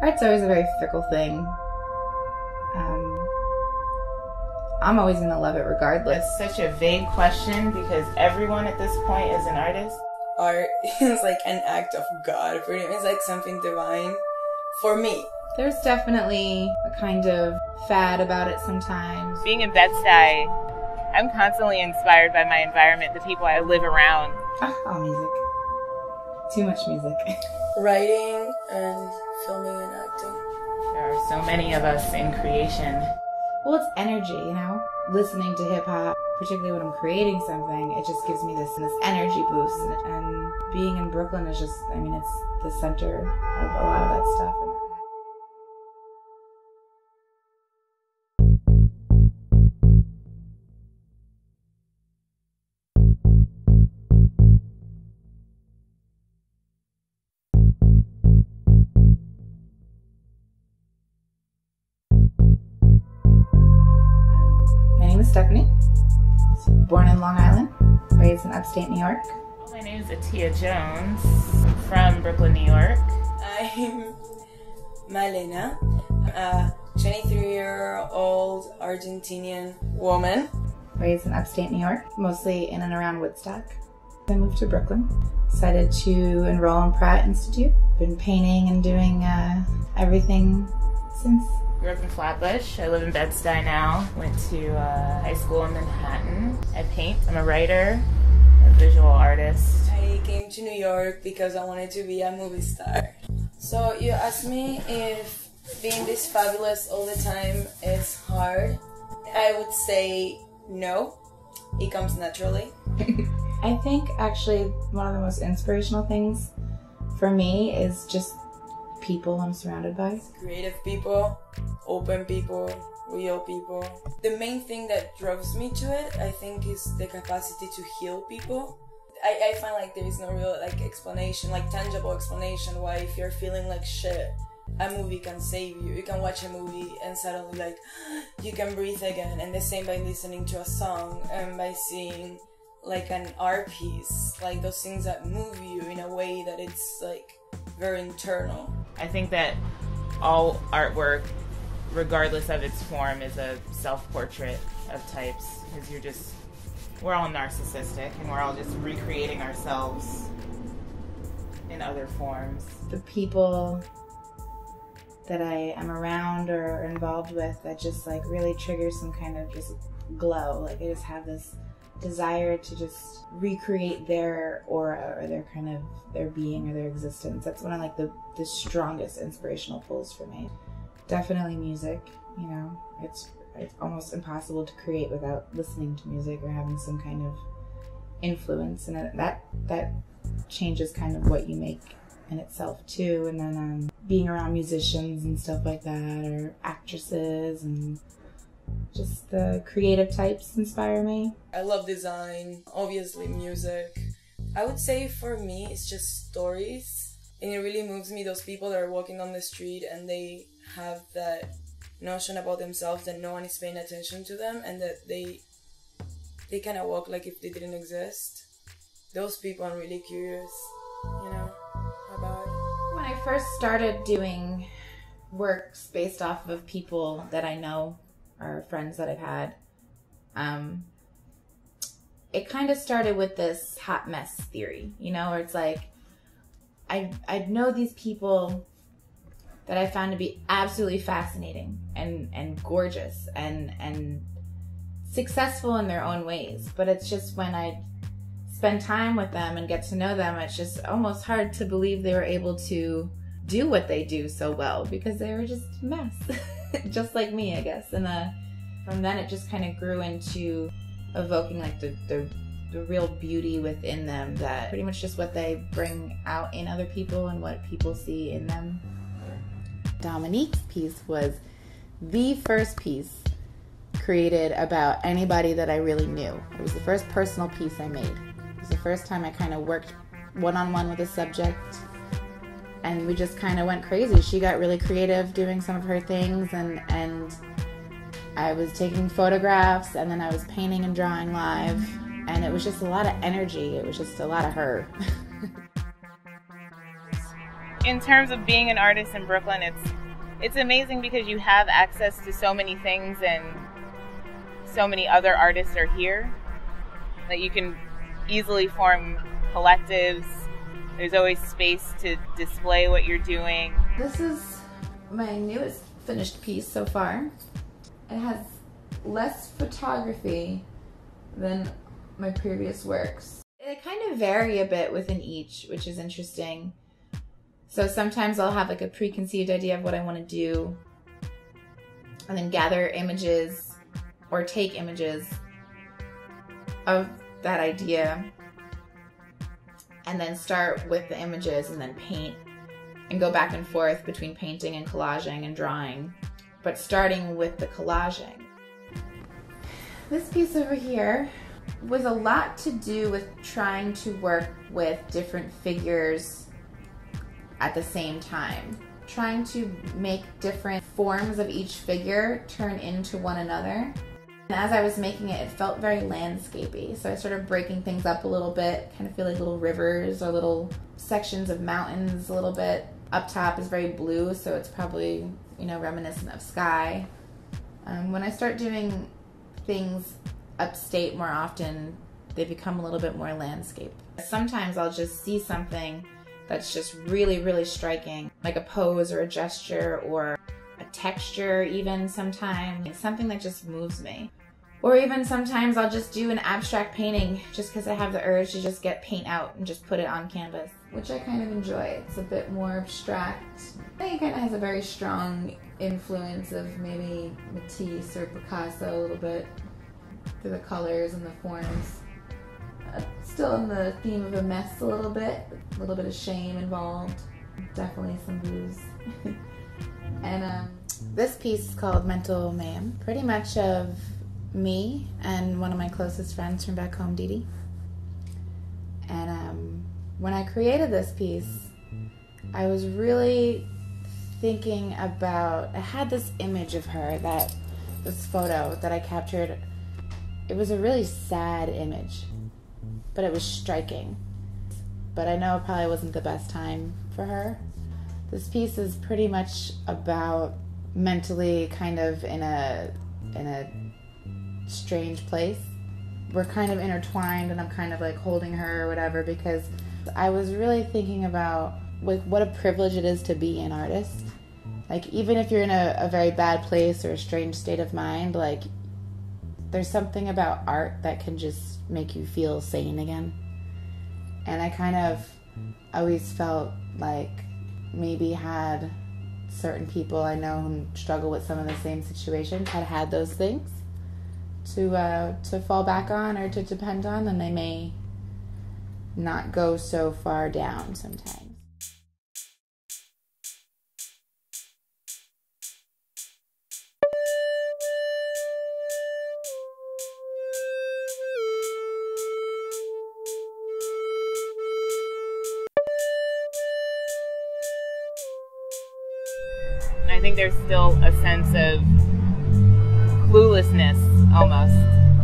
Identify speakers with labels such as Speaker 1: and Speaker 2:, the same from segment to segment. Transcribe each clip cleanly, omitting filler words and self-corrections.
Speaker 1: Art's always a very fickle thing. I'm always going to love it regardless.
Speaker 2: It's such a vague question because everyone at this point is an artist.
Speaker 3: Art is like an act of God. For me, it's like something divine for me.
Speaker 1: There's definitely a kind of fad about it sometimes.
Speaker 2: Being in Bed-Stuy, I'm constantly inspired by my environment, the people I live around.
Speaker 1: Oh, music. Too much music.
Speaker 3: Writing and filming and acting.
Speaker 2: There are so many of us in creation.
Speaker 1: Well, it's energy, you know? Listening to hip-hop, particularly when I'm creating something, it just gives me this energy boost. And being in Brooklyn is just, I mean, it's the center of a lot of that stuff. Stephanie. Born in Long Island, raised in upstate New York.
Speaker 2: My name is Atia Jones. I'm from Brooklyn, New York.
Speaker 3: I'm Malena, a 23-year-old Argentinian woman.
Speaker 1: Raised in upstate New York, mostly in and around Woodstock. I moved to Brooklyn. Decided to enroll in Pratt Institute. Been painting and doing everything since.
Speaker 2: Grew up in Flatbush. I live in Bed-Stuy now. Went to high school in Manhattan. I paint. I'm a writer, a visual artist.
Speaker 3: I came to New York because I wanted to be a movie star. So you asked me if being this fabulous all the time is hard. I would say no. It comes naturally.
Speaker 1: I think actually one of the most inspirational things for me is just people I'm surrounded by.
Speaker 3: Creative people, open people, real people. The main thing that drives me to it, I think, is the capacity to heal people. I find like there is no real explanation, tangible explanation why if you're feeling like shit, a movie can save you. You can watch a movie and suddenly you can breathe again. And the same by listening to a song and by seeing an art piece, those things that move you in a way that it's very internal.
Speaker 2: I think that all artwork, regardless of its form, is a self-portrait of types, because we're all narcissistic and we're all just recreating ourselves in other forms.
Speaker 1: The people that I am around or involved with that just really trigger some kind of just glow. I just have this desire to just recreate their aura or their being or their existence. That's one of the strongest inspirational pulls for me. Definitely music, it's almost impossible to create without listening to music or having some kind of influence, and that changes kind of what you make in itself too. And then being around musicians and stuff like that, or actresses, and just the creative types inspire me.
Speaker 3: I love design, obviously music. I would say for me it's just stories, and it really moves me, those people that are walking on the street and they have that notion about themselves that no one is paying attention to them, and that they kind of walk like if they didn't exist. Those people I'm really curious, about.
Speaker 1: When I first started doing works based off of people that I know or friends that I've had, it kind of started with this hot mess theory, where it's I'd know these people that I found to be absolutely fascinating and gorgeous and successful in their own ways. But it's just when I spend time with them and get to know them, it's just almost hard to believe they were able to do what they do so well, because they were just a mess. Just like me, I guess. And from then it just kind of grew into evoking the real beauty within them, that pretty much just what they bring out in other people and what people see in them. Dominique's piece was the first piece created about anybody that I really knew. It was the first personal piece I made. It was the first time I kind of worked one-on-one with a subject, and we just kind of went crazy. She got really creative doing some of her things, and I was taking photographs, and then I was painting and drawing live, and it was just a lot of energy. It was just a lot of her.
Speaker 2: in terms of being an artist in Brooklyn, it's amazing because you have access to so many things and so many other artists are here that you can easily form collectives. There's always space to display what you're doing.
Speaker 1: This is my newest finished piece so far. It has less photography than my previous works. They kind of vary a bit within each, which is interesting. So sometimes I'll have like a preconceived idea of what I want to do and then gather images or take images of that idea and then start with the images and then paint and go back and forth between painting and collaging and drawing, but starting with the collaging. This piece over here was a lot to do with trying to work with different figures at the same time. Trying to make different forms of each figure turn into one another. And as I was making it, it felt very landscapey. So I started breaking things up a little bit, kind of feel like little rivers or little sections of mountains a little bit. Up top is very blue, so it's probably, you know, reminiscent of sky. When I start doing things upstate more often, they become a little bit more landscape. Sometimes I'll just see something that's just really, really striking, like a pose or a gesture or a texture even sometimes, something that just moves me. Or even sometimes I'll just do an abstract painting just because I have the urge to just get paint out and just put it on canvas, which I kind of enjoy. It's a bit more abstract. I think it kind of has a very strong influence of maybe Matisse or Picasso a little bit through the colors and the forms. Still in the theme of a mess a little bit of shame involved, definitely some booze. And this piece is called Mental Mayhem, pretty much of me and one of my closest friends from back home, Dee Dee. And when I created this piece, I was really thinking about, I had this image of her, this photo that I captured. It was a really sad image, but it was striking. But I know it probably wasn't the best time for her. This piece is pretty much about mentally kind of in a strange place. We're kind of intertwined and I'm kind of like holding her or whatever, because I was really thinking about like what a privilege it is to be an artist. Like even if you're in a very bad place or a strange state of mind, like there's something about art that can just make you feel sane again. And I kind of always felt like maybe had certain people I know who struggle with some of the same situations had those things to fall back on or to depend on, then they may not go so far down sometimes.
Speaker 2: I think there's still a sense of cluelessness almost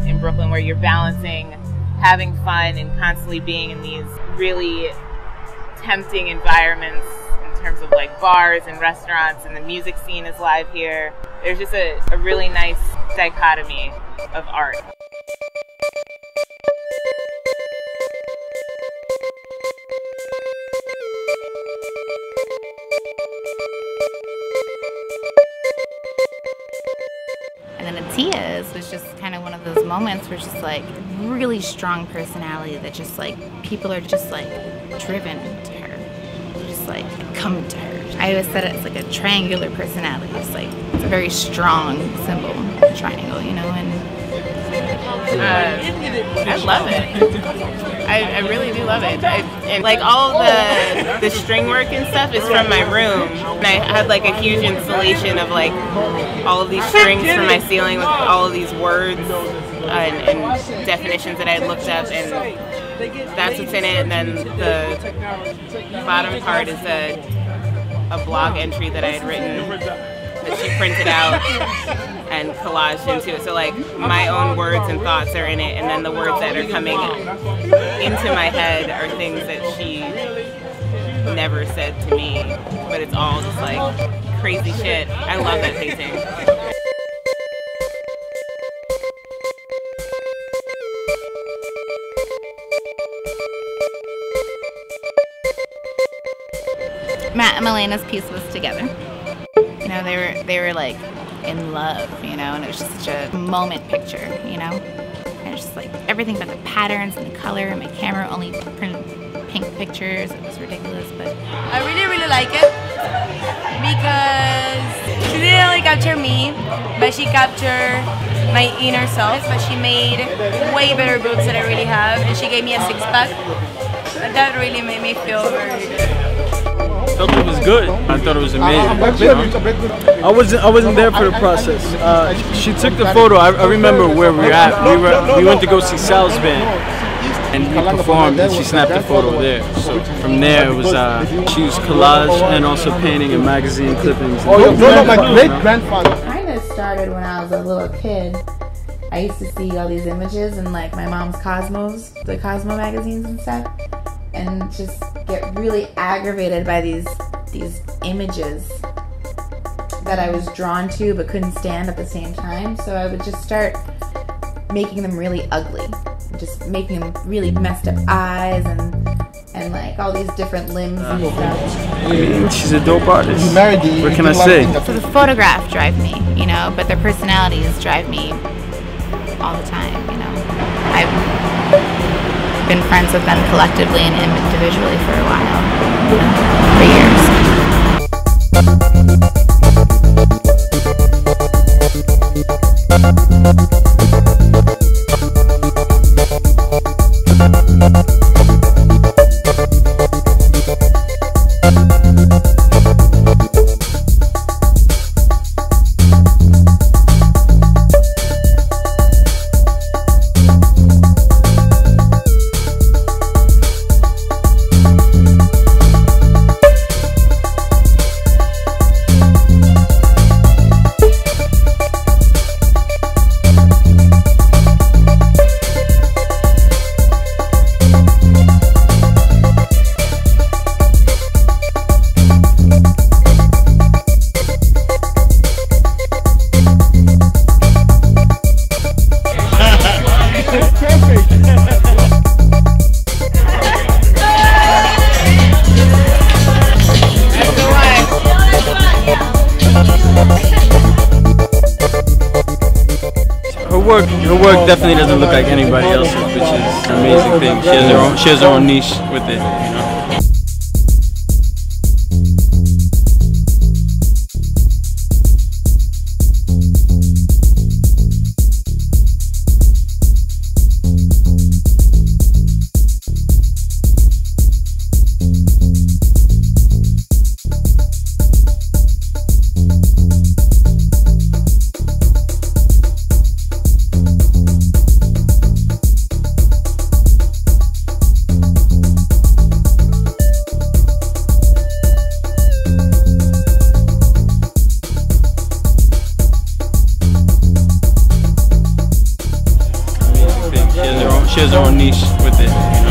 Speaker 2: in Brooklyn, where you're balancing having fun and constantly being in these really tempting environments in terms of like bars and restaurants, and the music scene is live here. There's just a really nice dichotomy of art.
Speaker 1: And then Atiya's was just kind of one of those moments where it's just like really strong personality that just like people are just like driven to her. They're just like come to her. I always said it's like a triangular personality. It's like it's a very strong symbol, triangle, you know. And
Speaker 2: I love it. I really do love it. And like all of the string work and stuff is from my room. And I had like a huge installation of like all of these strings from my ceiling with all of these words and definitions that I had looked up, and that's what's in it. And then the bottom part is a blog entry that I had written that she printed out and collaged into it. So like my own words and thoughts are in it, and then the words that are coming into my head are things that she never said to me, but it's all just like crazy shit. I love that painting.
Speaker 4: Matt and Elena's piece was together. You know, they were like in love, you know, and it was just such a moment picture, you know. And it's just like everything but the patterns and the color, and my camera only printed pink pictures. It was ridiculous, but
Speaker 5: I really like it because she didn't only capture me, but she captured my inner self. But she made way better boobs than I really have, and she gave me a six-pack. And that really made me feel very good.
Speaker 6: I felt it was good. I thought it was amazing. I wasn't there for the process. She took the photo. I remember where we were at. We went to go see Sal's band, and we performed, and she snapped the photo there. So from there, it was she used collage and also painting and magazine clippings.
Speaker 7: Oh, no, my great grandfather.
Speaker 1: Kind of started when I was a little kid. I used to see all these images in like my mom's Cosmos, the Cosmo magazines and stuff, and just get really aggravated by these images that I was drawn to but couldn't stand at the same time. So I would just start making them really ugly, just making them really messed up eyes and like all these different limbs and stuff.
Speaker 6: She's a dope artist. What can I say?
Speaker 4: so the photograph drive me, you know, but their personalities drive me all the time, you know. I've been friends with them collectively and individually for a while, you know, for years.
Speaker 6: Her work definitely doesn't look like anybody else's, which is an amazing thing. She has her own niche with it, you know. She has her own niche with it, you know.